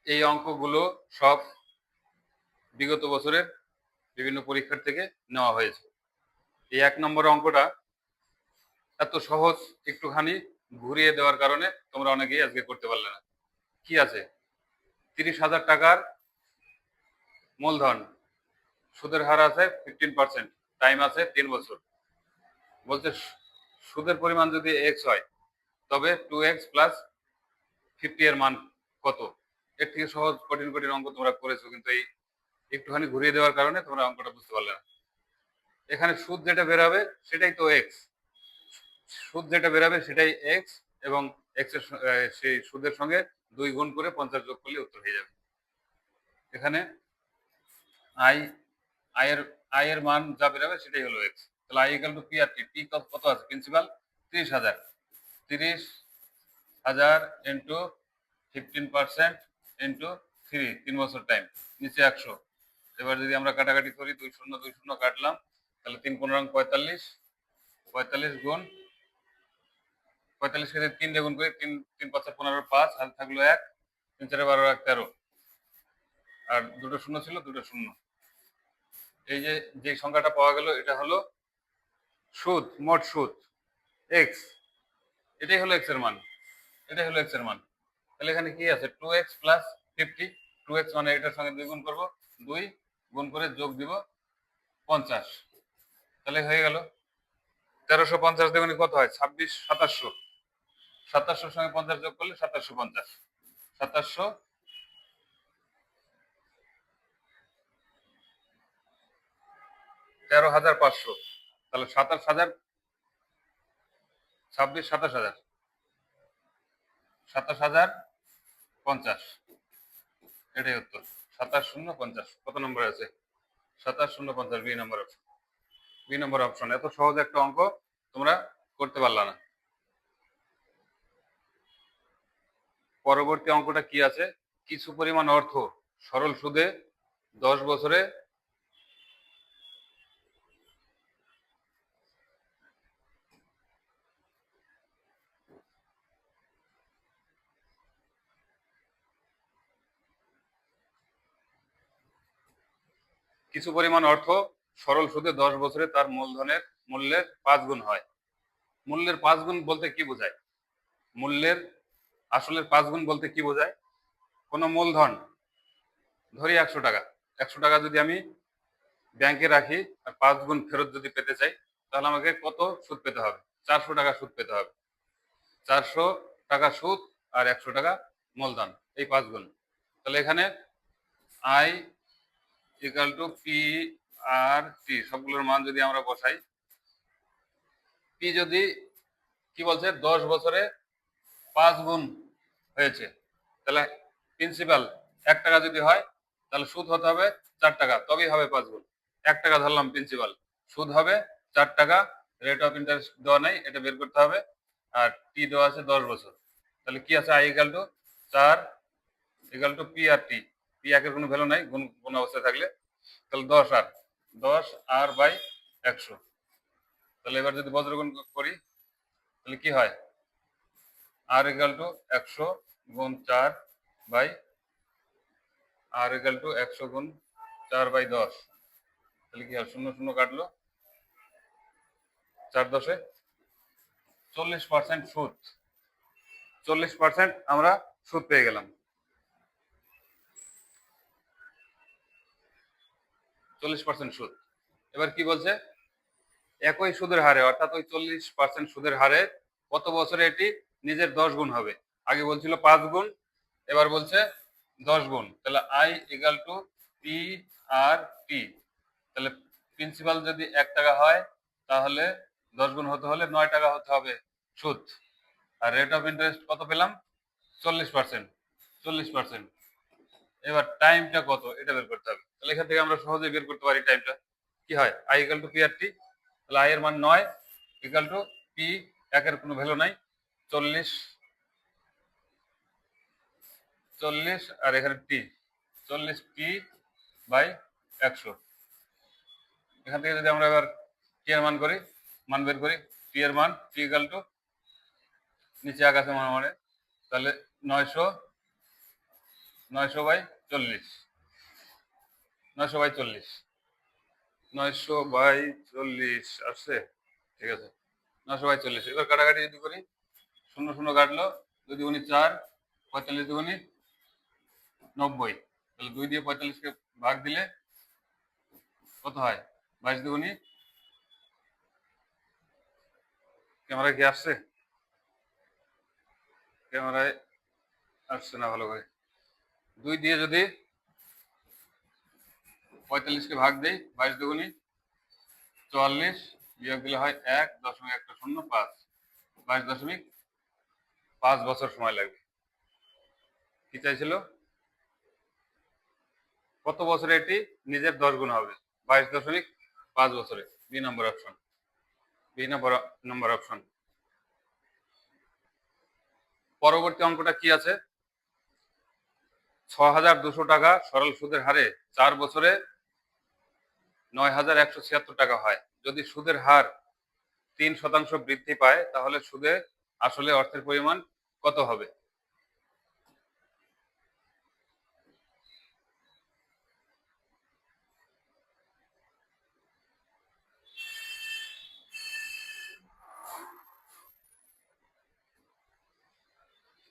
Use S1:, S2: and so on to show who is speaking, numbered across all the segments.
S1: এই অঙ্কগুলো সব বিগত বছরের বিভিন্ন পরীক্ষার থেকে নেওয়া হয়েছে। এই ১ নম্বর অঙ্কটা এত সহজ, একটুখানি ঘুরিয়ে দেওয়ার কারণে তোমরা অনেকেই আজকে করতে পারলে না। কি আছে? ৩০,০০০ টাকার মূলধন, সুদের হার আছে 15%, টাইম আছে ৩ বছর। বলছে সুদের পরিমাণ যদি এক্স হয় তবে 2x প্লাস 50 এর মান কত? এর থেকে সহজ কঠিন কঠিন অঙ্ক তোমরা করেছো, কিন্তু এই একটুখানি ঘুরিয়ে দেওয়ার কারণে তোমরা অঙ্কটা বুঝতে পারলে না। এখানে সুদ যেটা বেরাবে সেটাই তো এক্স, সুদ যেটা বেরাবে সেটাই এক্স, এবং এক্স এর সেই সুদের সঙ্গে 2 গুণ করে 50 যোগ করলে উত্তর হয়ে যাবে। এখানে আই আয়ের আয়ের মান যা বেরাবে সেটাই হলো এক্স। তাহলে I equal to P R T. P কত আছে? প্রিন্সিপাল 30,000, 30,000 ইন্টু 15% ইন্টু 3 বছর টাইম, নিচে 100। এবার যদি আমরা কাটাকাটি করি 2 শূন্য 2 শূন্য কাটলাম, তাহলে 3 15 45, 45 গুণ 45 কে 3 দিয়ে গুণ করি, 3 3 5 15 5, হাতে থাকলো 1, 3 4 12 1 13, আর দুটো শূন্য ছিল, দুটো শূন্য। এই যে সংখ্যাটা পাওয়া গেল এটা হলো সুদ, মোট সুদ এক্স। এটাই হলো এক্স এর মান, এটাই হলো এক্স এর মান। তাহলে এখানে কি আছে? 2x plus 50। 2x মানে এটার সঙ্গে 2 গুণ করব, 2 গুণ করে যোগ দিব 50, তাহলে হয়ে গেল 1350 দেবেন কত হয়? 26 2700, 2700 সঙ্গে 50 যোগ করলে 2750, 2700 13,500, তাহলে 27,000, 26 27,000, 27,050, এটাই উত্তর। 27,050 কত নম্বর আছে? 27,050, বি নম্বর অপশন। বি নম্বর অপশন। এত সহজ একটা অঙ্ক তোমরা করতে পারলা না। পরবর্তী অঙ্কটা কি আছে? কিছু পরিমাণ অর্থ সরল সুদে 10 বছরে কিছু পরিমাণ অর্থ সরল সুদে 10 বছরে তার মূল্যের 5 গুণ হয়। মূল্যের 5 গুণ বলতে কি বোঝায়? মূল্যের আসলের 5 গুণ বলতে কি বোঝায়? কোনো মূলধন ধরি 100 টাকা, 100 টাকা যদি আমি ব্যাংকে রাখি আর 5 গুণ ফেরত যদি পেতে চাই, তাহলে আমাকে কত সুদ পেতে হবে? 400 টাকা সুদ পেতে হবে। 400 টাকা সুদ আর 100 টাকা মূলধন, এই 5 গুণ। তাহলে এখানে I equal to P R টি, সবগুলোর মান যদি আমরা বসাই, পি যদি কি বলছে 10 বছরে 5 গুণ হয়েছে, তাহলে প্রিন্সিপাল 1 টাকা যদি হয় তাহলে সুদ হতে হবে 4 টাকা, তবেই হবে 5 গুণ। 1 টাকা ধরলাম প্রিন্সিপাল, সুদ হবে 4 টাকা, রেট অফ ইন্টারেস্ট দেওয়া নাই, এটা বের করতে হবে, আর টি দেওয়া আছে 10 বছর। তাহলে কি আছে? I equal to 4 equal to P R T. P একের কোনো ভ্যালু নাই গুণ অবস্থায় থাকলে, তাহলে 10 আর বাই 100। তাহলে এবার যদি বজ্রগুণ করি তাহলে কি হয়? আর ইকুয়াল টু 100 গুণ 4 বাই, আর ইকুয়াল টু 100 গুণ 4 বাই 10, তাহলে কি হয়? শূন্য শূন্য কাটলো, 4 10 40% সুদ, 40% আমরা সুদ পেয়ে গেলাম। 40% সুদ। এবার কি বলছে? একই সুদের হারে, অর্থাৎ ওই 40% সুদের হারে কত বছরে এটি নিজের 10 গুণ হবে? আগে বলছিল 5 গুণ, এবার বলছে 10 গুণ। তাহলে I equal to P R টি। তাহলে প্রিন্সিপাল যদি 1 টাকা হয় তাহলে 10 গুণ হতে হলে 9 টাকা হতে হবে সুদ। আর রেট অফ ইন্টারেস্ট কত পেলাম? 40%, 40%। এবার টাইমটা কত এটা বের করতে হবে। তাহলে এখান থেকে আমরা সহজেই বের করতে পারি টাইমটা। কি হয়? I equal to P R টি। তাহলে আই এর মান 9 ইকুয়াল টু পি, একের কোনো ভ্যালু নাই, 40 40 আর এখানে টি, 40 টি বাই 100। এখান থেকে যদি আমরা এবার টি এর মান করি, মান বের করি, টি এর মান টি ইকুয়াল টু, নিচে আকাশে মানে, তাহলে 900 900/40, 900/40, 900/40 আসছে। ঠিক আছে, 900/40। এবার কাটাকাটি যদি করি, শূন্য শূন্য কাটলো, 2 দুগুণি 4, 45 দুগুণি 90। তাহলে 2 দিয়ে 45কে ভাগ দিলে কত হয়? 22 দুগুণি, ক্যামেরায় কি আসছে? ক্যামেরায় আসছে না ভালো করে। 2 দিয়ে যদি 45কে ভাগ দেই, 22 দুগুণি 44, বিয়োগ দিলে হয় 1.105। 22.5 বছর সময় লাগবে। কি চাইছিল? কত বছরে এটি নিজের 10 গুণ হবে? 22.5 বছরে। বি নম্বর অপশন, বি নম্বর অপশন। পরবর্তী অঙ্কটা কি আছে? 6,200 টাকা সরল সুদের হারে 4 বছরে 9,176 টাকা হয়। যদি সুদের হার 3% বৃদ্ধি পায়, তাহলে সুদে আসলে অর্থের পরিমাণ কত হবে?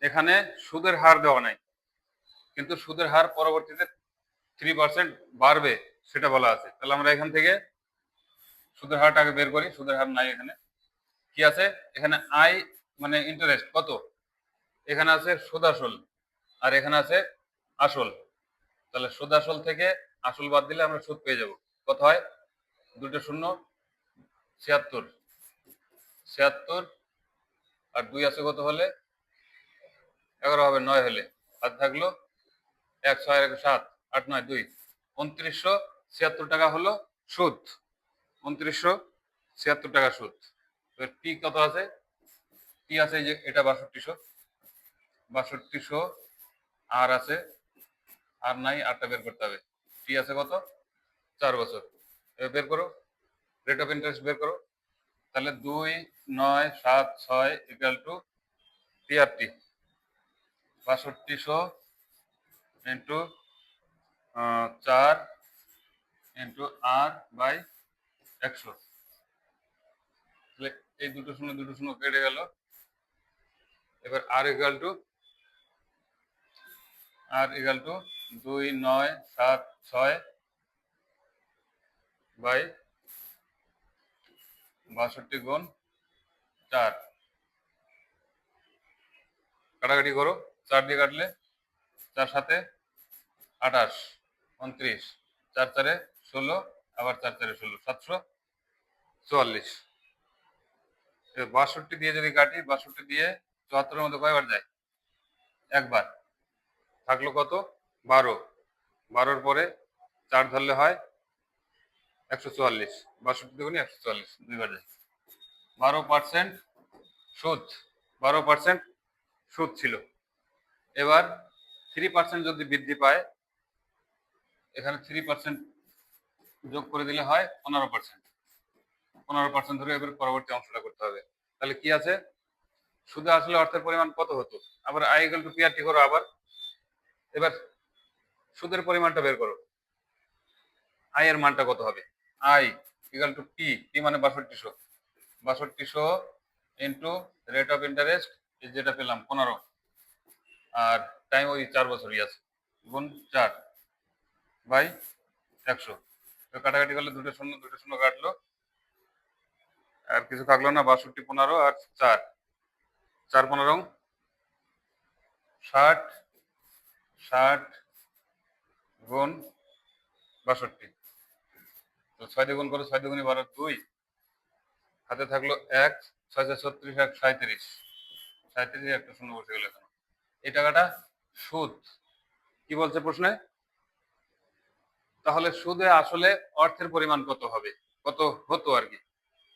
S1: এখানে সুদের হার দেওয়া নাই, কিন্তু সুদের হার পরবর্তীতে 3% বাড়বে সেটা বলা আছে। তাহলে আমরা এখান থেকে সুদের হারটা আগে বের করি। সুদের হার নাই এখানে। কি আছে? এখানে আই মানে ইন্টারেস্ট কত? এখানে আছে সুদ আসল, আর এখানে আছে আসল। তাহলে সুদ আসল থেকে আসল বাদ দিলে আমরা সুদ পেয়ে যাব। কত হয়? 2 শূন্য 76, 76 আর 2 আছে কত হলে? 11 হবে, 9 হলে। আর থাকলো 1, 6 আর 1 7, 8 9 2, 2976 টাকা হলো সুদ। 2976 টাকা সুদ। এবার পি কত আছে? পি আছে যে এটা 6200, 6200 আর আছে, আর নাই, আরটা বের করতে হবে। পি আছে কত? 4 বছর। এবার বের করো, রেট অফ ইন্টারেস্ট বের করো। তাহলে 2 9 7 6 equal to TRT 6200 into 4 into R by 100। তাহলে এই দুটো শূন্য কেটে গেল। এবার আর ইকুয়াল টু 2 9 7 6 বাই 62 গুণ 4। কাটাকাটি করো, 4 দিয়ে কাটলে 4 7 28, 29, 4 4 16, আবার 4 4 16, 744। 62 দিয়ে যদি কাটি, 62 দিয়ে 74-এর মধ্যে কয়বার যায়? একবার। থাকলো কত? 12। 12-র পরে 4 ধরলে হয় 144। 62 দুগুণে 144, দুইবার যায়। 12% সুদ, 12% সুদ ছিল। এবার 3% যদি বৃদ্ধি পায়, এখানে 3% যোগ করে দিলে হয় 15%। 15% ধরে এবার পরবর্তী অংশটা করতে হবে। তাহলে কি আছে? সুদে আসলে অর্থের পরিমাণ কত হতো? আবার আই ইকুয়াল টু পিআরটি করো আবার। এবার সুদের পরিমাণটা বের করো। আই এর মানটা কত হবে? I equal to P, P মানে 6200, 6200 ইন্টু রেট অফ ইন্টারেস্ট যেটা পেলাম 15, আর টাইম ওই 4 বছরই আছে, গুণ 4 বাই 100। তো কাটাকাটি করলে 2 শূন্য কাটলো, আর কিছু থাকলো না। 62 15 আর 4, 4 15 60, 60 গুণ 62। তো 6 দিয়ে গুণ করো, 6 দুগুণে 12, 2 হাতে থাকলো 1, 6 36, 1 37, 37 একটা শূন্য বসে গেল। এখন এই টাকাটা সুদ। কি বলছে প্রশ্নে? তাহলে সুদে আসলে অর্থের পরিমাণ কত হবে, কত হতো আর কি।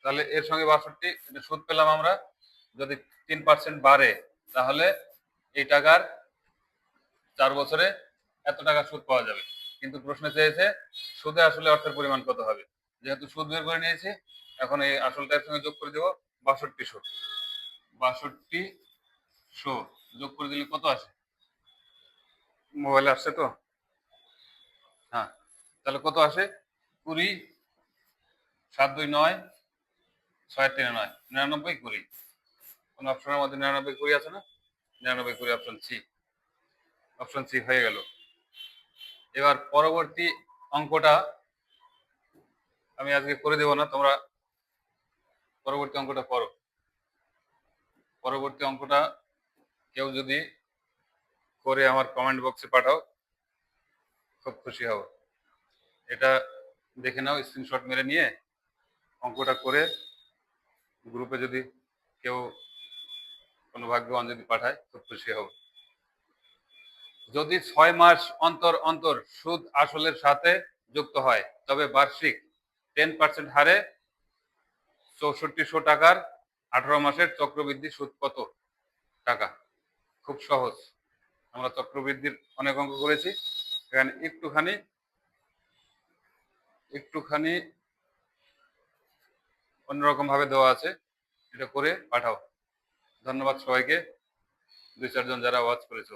S1: তাহলে এর সঙ্গে 62 এটা সুদ পেলাম আমরা। যদি 3% বাড়ে, তাহলে এই টাকার 4 বছরে এত টাকা সুদ পাওয়া যাবে। কিন্তু প্রশ্নে চেয়েছে সুদে আসলে অর্থের পরিমাণ কত হবে। যেহেতু সুদ বের করে নিয়েছি, এখন এই আসলটার সঙ্গে যোগ করে দেবো 6200। 6200 যোগ করে দিলে কত আসে? মোবাইলে আসছে তো? হ্যাঁ, তাহলে কত আসে? 20 7 2 9 6 3 9 99 20। কোন অপশনের মধ্যে 99 20 আছে না? 99 20 অপশন সি। অপশন সি হয়ে গেল। এবার পরবর্তী অঙ্কটা আমি আজকে করে দেব না, তোমরা পরবর্তী অঙ্কটা করো। পরবর্তী অঙ্কটা কেউ যদি করে আমার কমেন্ট বক্সে পাঠাও, খুব খুশি হব। এটা দেখে নাও, স্ক্রিনশট মেরে নিয়ে অঙ্কটা করে গ্রুপে যদি কেউ কোনো ভাগ্যবান যদি পাঠায়, খুব খুশি হব। যদি 6 মাস অন্তর অন্তর সুদ আসলের সাথে যুক্ত হয়, তবে বার্ষিক 10% হারে 6400 টাকার 18 মাসের চক্রবৃদ্ধি সুদ কত টাকা? খুব সহজ। আমরা চক্রবৃদ্ধির অনেক অঙ্ক করেছি, এখানে একটুখানি একটুখানি অন্যরকম ভাবে দেওয়া আছে, এটা করে পাঠাও। ধন্যবাদ সবাইকে, 2 4 জন যারা ওয়াচ করেছো।